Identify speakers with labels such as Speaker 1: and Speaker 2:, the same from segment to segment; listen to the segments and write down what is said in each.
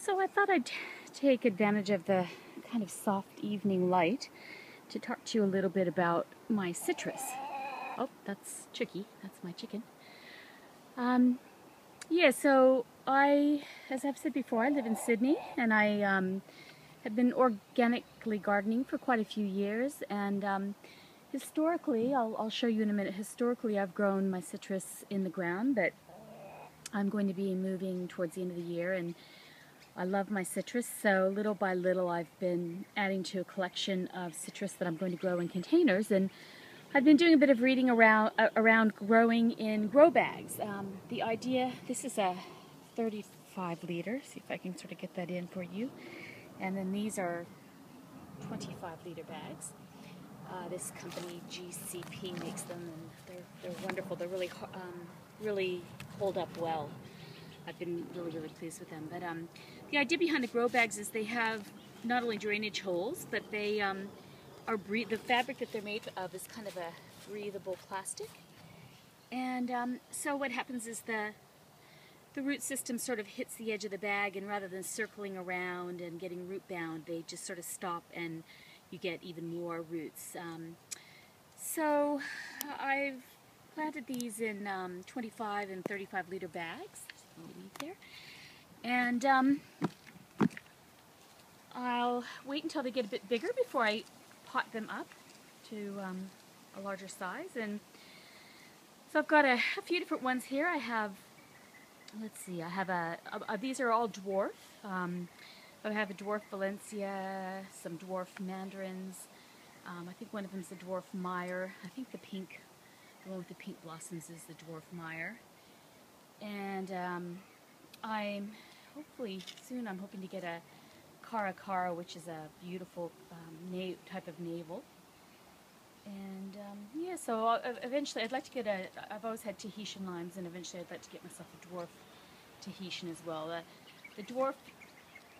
Speaker 1: So I thought I'd take advantage of the kind of soft evening light to talk to you a little bit about my citrus. Oh, that's Chicky. That's my chicken. Yeah, so as I've said before, I live in Sydney, and I have been organically gardening for quite a few years. And historically, I'll show you in a minute, historically I've grown my citrus in the ground, but I'm going to be moving towards the end of the year, and I love my citrus, so little by little I've been adding to a collection of citrus that I'm going to grow in containers, and I've been doing a bit of reading around growing in grow bags. The idea, this is a 35 liter, see if I can sort of get that in for you, and then these are 25 liter bags. This company GCP makes them, and they're wonderful. They're really hold up well. I've been really pleased with them. But the idea behind the grow bags is they have not only drainage holes, but they the fabric that they're made of is kind of a breathable plastic. And so what happens is the root system sort of hits the edge of the bag, and rather than circling around and getting root bound, they just sort of stop and you get even more roots. So I've planted these in 25 and 35 liter bags. There. And I'll wait until they get a bit bigger before I pot them up to a larger size. And so I've got a few different ones here. I have, let's see, I have these are all dwarf. I have a dwarf Valencia, some dwarf mandarins. I think one of them is the dwarf Meyer. I think the one with the pink blossoms is the dwarf Meyer. And I'm hopefully soon I'm hoping to get a Cara, which is a beautiful type of navel. And yeah, so eventually I'd like to get I've always had Tahitian limes, and eventually I'd like to get myself a dwarf Tahitian as well. The dwarf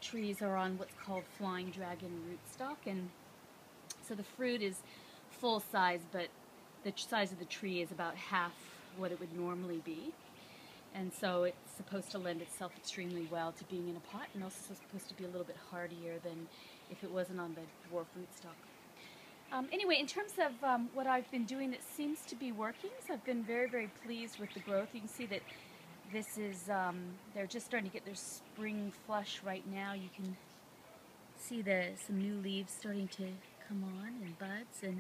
Speaker 1: trees are on what's called flying dragon rootstock, and so the fruit is full size, but the size of the tree is about half what it would normally be. And so it's supposed to lend itself extremely well to being in a pot, and also supposed to be a little bit hardier than if it wasn't on the dwarf rootstock. Anyway, in terms of what I've been doing that seems to be working, so I've been very pleased with the growth. You can see that this is, they're just starting to get their spring flush right now. You can see some new leaves starting to come on and buds, and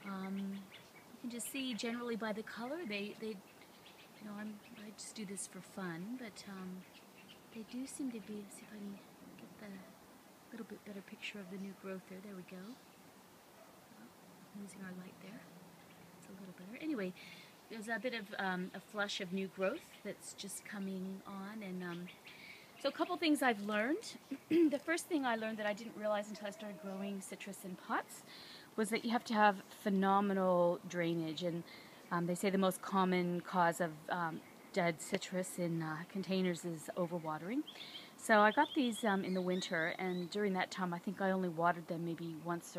Speaker 1: you can just see generally by the color, you know, I just do this for fun, but they do seem to be, see if I can get the little bit better picture of the new growth there. There we go. Using our light there. It's a little better. Anyway, there's a bit of a flush of new growth that's just coming on, and so a couple things I've learned. The first thing I learned that I didn't realize until I started growing citrus in pots was that you have to have phenomenal drainage, and they say the most common cause of dead citrus in containers is overwatering. So I got these in the winter, and during that time I think I only watered them maybe once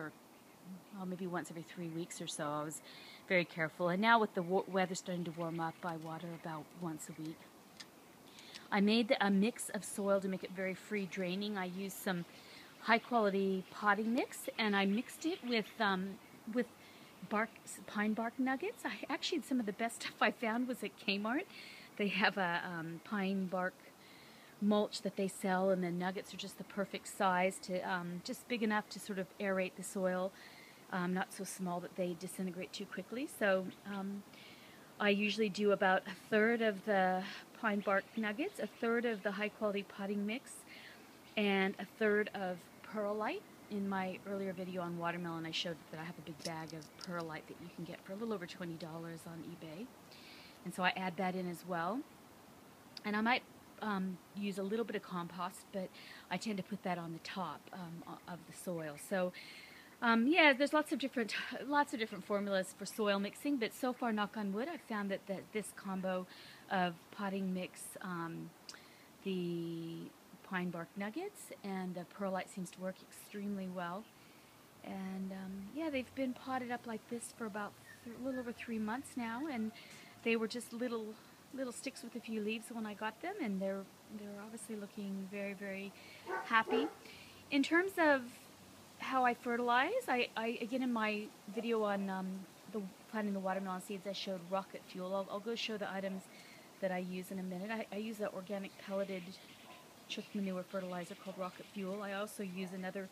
Speaker 1: every 3 weeks or so. I was very careful, and now with the weather starting to warm up, I water about once a week. I made a mix of soil to make it very free draining. I used some high quality potting mix, and I mixed it with pine bark nuggets. Actually, some of the best stuff I found was at Kmart. They have a pine bark mulch that they sell, and the nuggets are just the perfect size to just big enough to sort of aerate the soil, not so small that they disintegrate too quickly. So I usually do about a third of the pine bark nuggets, a third of the high quality potting mix, and a third of perlite. In my earlier video on watermelon, I showed that I have a big bag of perlite that you can get for a little over $20 on eBay. And so I add that in as well. And I might use a little bit of compost, but I tend to put that on the top of the soil. So yeah, there's lots of different formulas for soil mixing, but so far, knock on wood, I've found that this combo of potting mix, the pine bark nuggets, and the perlite seems to work extremely well. And yeah, they've been potted up like this for about a little over 3 months now, and they were just little sticks with a few leaves when I got them, and they're they're obviously looking very, very happy. In terms of how I fertilize, I again in my video on planting the watermelon seeds, I showed rocket fuel. I'll go show the items that I use in a minute. I use an organic pelleted chick manure fertilizer called rocket fuel. I also use another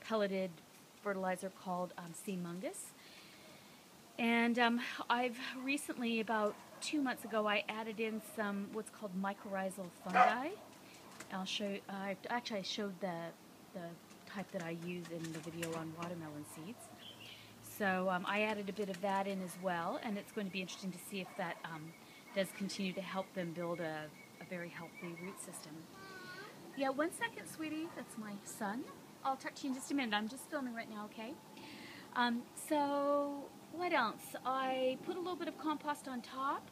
Speaker 1: pelleted fertilizer called sea mungus. And I've recently, about 2 months ago, I added in some what's called mycorrhizal fungi. I'll show you, actually I showed the type that I use in the video on watermelon seeds. So I added a bit of that in as well, and it's going to be interesting to see if that does continue to help them build a very healthy root system. Yeah, 1 second, sweetie. That's my son. I'll talk to you in just a minute. I'm just filming right now, okay? So what else? I put a little bit of compost on top.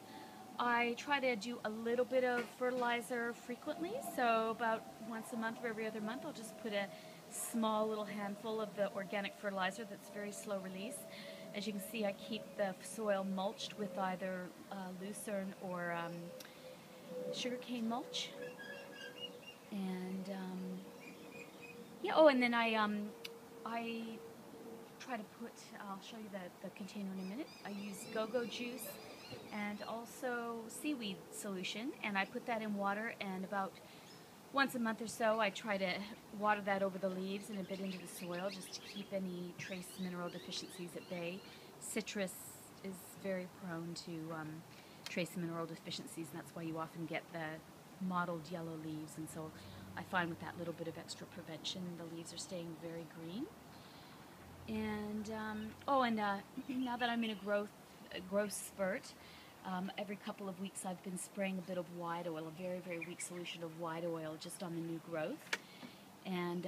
Speaker 1: I try to do a little bit of fertilizer frequently, so about once a month or every other month I'll just put a small little handful of the organic fertilizer that's very slow release. As you can see, I keep the soil mulched with either lucerne or sugarcane mulch. And yeah, oh, and then I try to put, I'll show you the container in a minute. I use go-go juice and also seaweed solution, and I put that in water, and about once a month or so I try to water that over the leaves and a bit into the soil just to keep any trace mineral deficiencies at bay. Citrus is very prone to trace mineral deficiencies, and that's why you often get the mottled yellow leaves, and so I find with that little bit of extra prevention the leaves are staying very green. And now that I'm in a growth spurt, every couple of weeks I've been spraying a bit of white oil, a very, very weak solution of white oil just on the new growth. And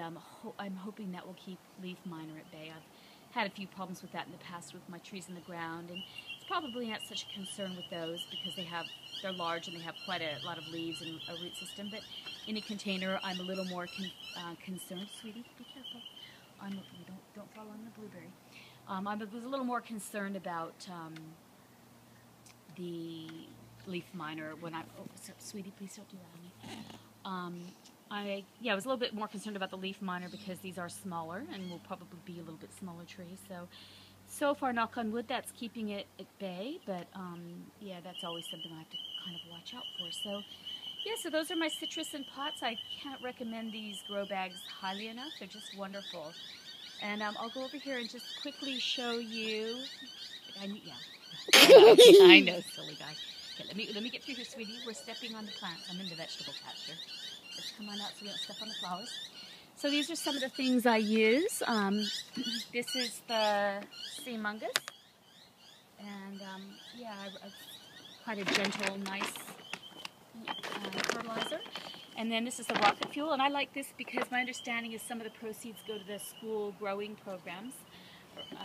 Speaker 1: I'm hoping that will keep leaf miner at bay. I've had a few problems with that in the past with my trees in the ground, and it's probably not such a concern with those because they're large and they have quite a lot of leaves and a root system. But in a container, I'm a little more concerned. Sweetie, be careful. Don't fall on the blueberry. I was a little more concerned about the leaf miner when I. Oh, sweetie, please don't do that on me. I was a little bit more concerned about the leaf miner because these are smaller and will probably be a little bit smaller trees. So far, knock on wood, that's keeping it at bay. But yeah, that's always something I have to kind of watch out for. So yeah, so those are my citrus in pots. I can't recommend these grow bags highly enough. They're just wonderful. And I'll go over here and just quickly show you. Yeah. I know, silly guy. Okay, let me get through here, sweetie. We're stepping on the plants. I'm in the vegetable patch here. Let's come on out so we don't step on the flowers. So these are some of the things I use. This is the sea mungus. And yeah, quite a gentle, nice fertilizer. And then this is the rocket fuel, and I like this because my understanding is some of the proceeds go to the school growing programs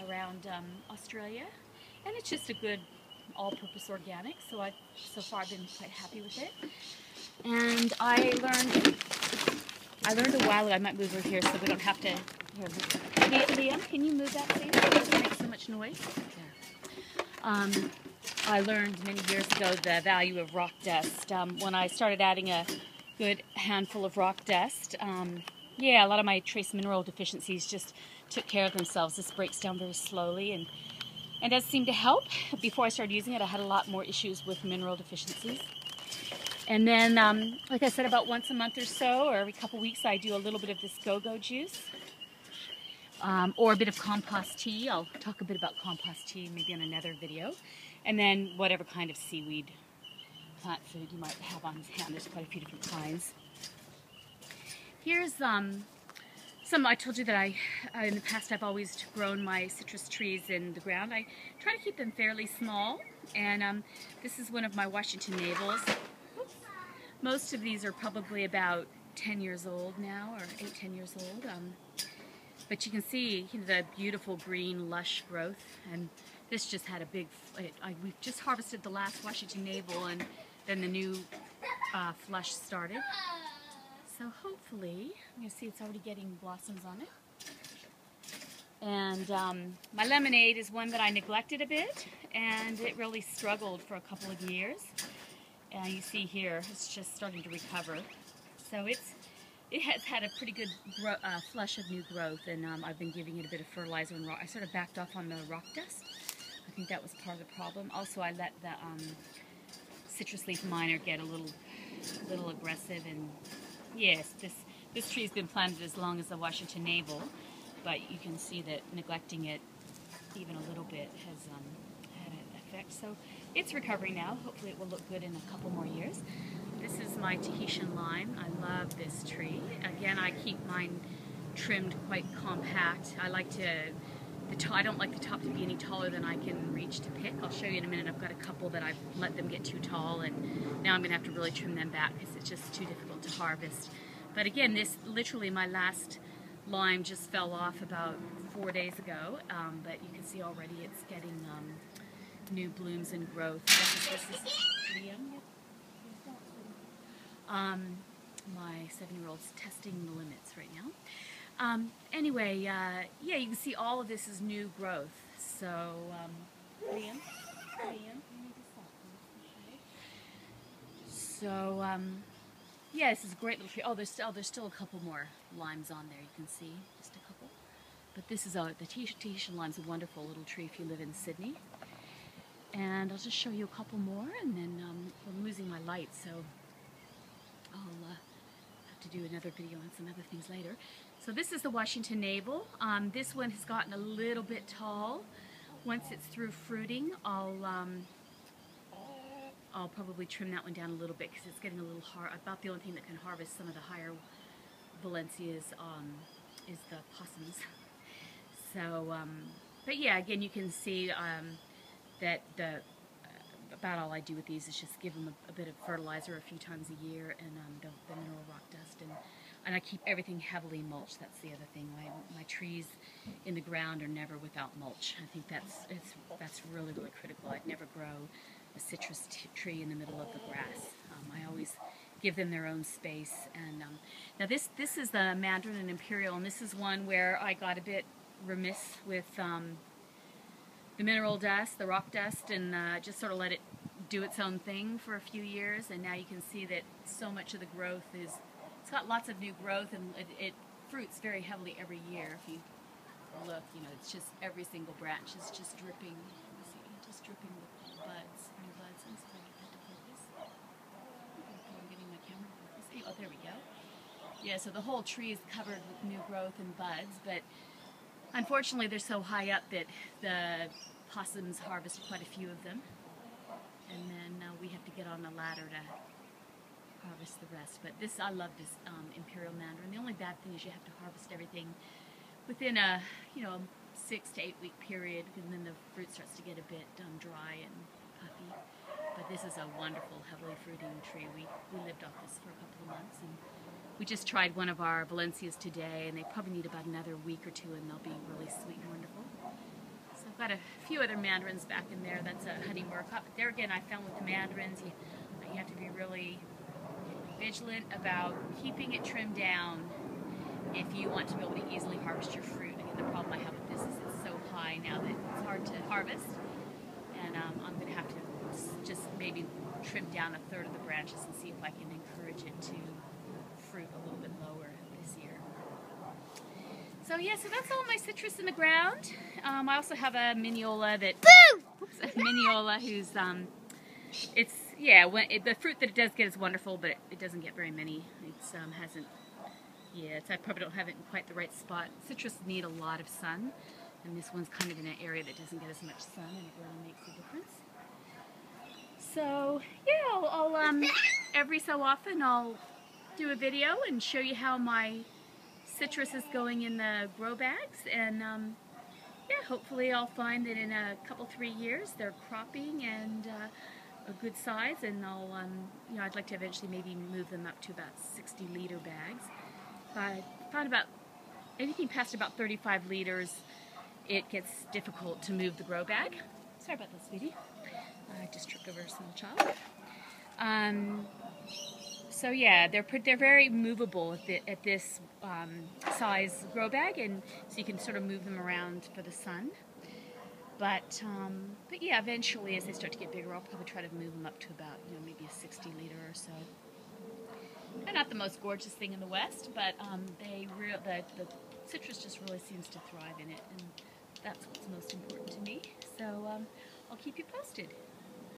Speaker 1: around Australia, and it's just a good all-purpose organic, so far I've been quite happy with it. And I learned a while ago, I might move over here so we don't have to, Liam, can you move that please? It doesn't make so much noise. Yeah. I learned many years ago the value of rock dust. When I started adding a good handful of rock dust, yeah, a lot of my trace mineral deficiencies just took care of themselves. This breaks down very slowly and does seem to help. Before I started using it, I had a lot more issues with mineral deficiencies. And then, like I said, about once a month or so, or every couple weeks, I do a little bit of this go-go juice, or a bit of compost tea. I'll talk a bit about compost tea maybe in another video. And then whatever kind of seaweed plant food you might have on hand. There's quite a few different kinds. Here's I told you that in the past I've always grown my citrus trees in the ground. I try to keep them fairly small, and this is one of my Washington navels. Oops. Most of these are probably about 10 years old now, or 8-10 years old. But you can see the beautiful green lush growth, and this just had a big, we've just harvested the last Washington navel, and then the new flush started. So hopefully, you see it's already getting blossoms on it. And my lemonade is one that I neglected a bit, and it really struggled for a couple of years. And you see here, it's just starting to recover. So it has had a pretty good flush of new growth, and I've been giving it a bit of fertilizer and rock. I sort of backed off on the rock dust. I think that was part of the problem. Also, I let the citrus leaf miner get a little aggressive, and yes, this tree's been planted as long as the Washington navel, but you can see that neglecting it even a little bit has had an effect. So it's recovering now. Hopefully it will look good in a couple more years. This is my Tahitian lime. I love this tree. Again, I keep mine trimmed quite compact. I like to, I don't like the top to be any taller than I can reach to pick. I'll show you in a minute. I've got a couple that I've let them get too tall, and now I'm going to have to really trim them back because it's just too difficult to harvest. But again, this literally my last lime just fell off about 4 days ago, but you can see already it's getting new blooms and growth. This is Liam. My 7-year-old's testing the limits right now. Anyway, yeah, you can see all of this is new growth. So, Liam. So, yeah, this is a great little tree. Oh, there's still a couple more limes on there. You can see just a couple. But this is the Tahitian lime's a wonderful little tree if you live in Sydney. And I'll just show you a couple more, and then I'm losing my light, so I'll have to do another video on some other things later. So this is the Washington navel. This one has gotten a little bit tall. Once it's through fruiting, I'll probably trim that one down a little bit because it's getting a little hard. About the only thing that can harvest some of the higher Valencias is the possums. So, but yeah, again, you can see that about all I do with these is just give them a bit of fertilizer a few times a year, and the mineral rock dust, and I keep everything heavily mulched. That's the other thing. My trees in the ground are never without mulch. I think that's really critical. I'd never grow a citrus tree in the middle of the grass. I always give them their own space. And now this is the Mandarin and Imperial, and this is one where I got a bit remiss with the mineral dust, the rock dust, and just sort of let it do its own thing for a few years. And now you can see that so much of the growth it's got lots of new growth, and it fruits very heavily every year. If you look, you know, it's just every single branch is just dripping. Just dripping with buds, new buds. I'm sorry, I have to focus. I'm getting my camera focused. Oh, there we go. Yeah, so the whole tree is covered with new growth and buds, but unfortunately they're so high up that the possums harvest quite a few of them, and then we have to get on a ladder to harvest the rest. But I love this Imperial Mandarin. The only bad thing is you have to harvest everything within a 6 to 8 week period, and then the fruit starts to get a bit dry and puffy. But this is a wonderful, heavily fruiting tree. We lived off this for a couple of months, and we just tried one of our Valencias today, and they probably need about another week or two, and they'll be really sweet and wonderful. So I've got a few other mandarins back in there. That's a honey murcop. But there again, I found with the mandarins, you have to be really vigilant about keeping it trimmed down if you want to be able to easily harvest your fruit. Again, the problem I have with this is it's so high now that it's hard to harvest, and I'm going to have to just maybe trim down a third of the branches and see if I can encourage it to fruit a little bit lower this year. So yeah, so that's all my citrus in the ground. I also have a Mineola who's the fruit that it does get is wonderful, but it doesn't get very many. I probably don't have it in quite the right spot. Citrus need a lot of sun, and this one's kind of in an area that doesn't get as much sun, and it really makes a difference. So yeah, I'll every so often I'll do a video and show you how my citrus is going in the grow bags, and yeah, hopefully I'll find that in a couple, 3 years they're cropping and a good size, and I'll I'd like to eventually maybe move them up to about 60-liter bags. I found about anything past about 35 liters, it gets difficult to move the grow bag. Sorry about that, sweetie. I just tripped over a small child. So yeah, they're very movable at this size grow bag, and so you can sort of move them around for the sun. But yeah, eventually as they start to get bigger, I'll probably try to move them up to about maybe a 60-liter or so. They're not the most gorgeous thing in the West, but the citrus just really seems to thrive in it, and that's what's most important to me. So I'll keep you posted.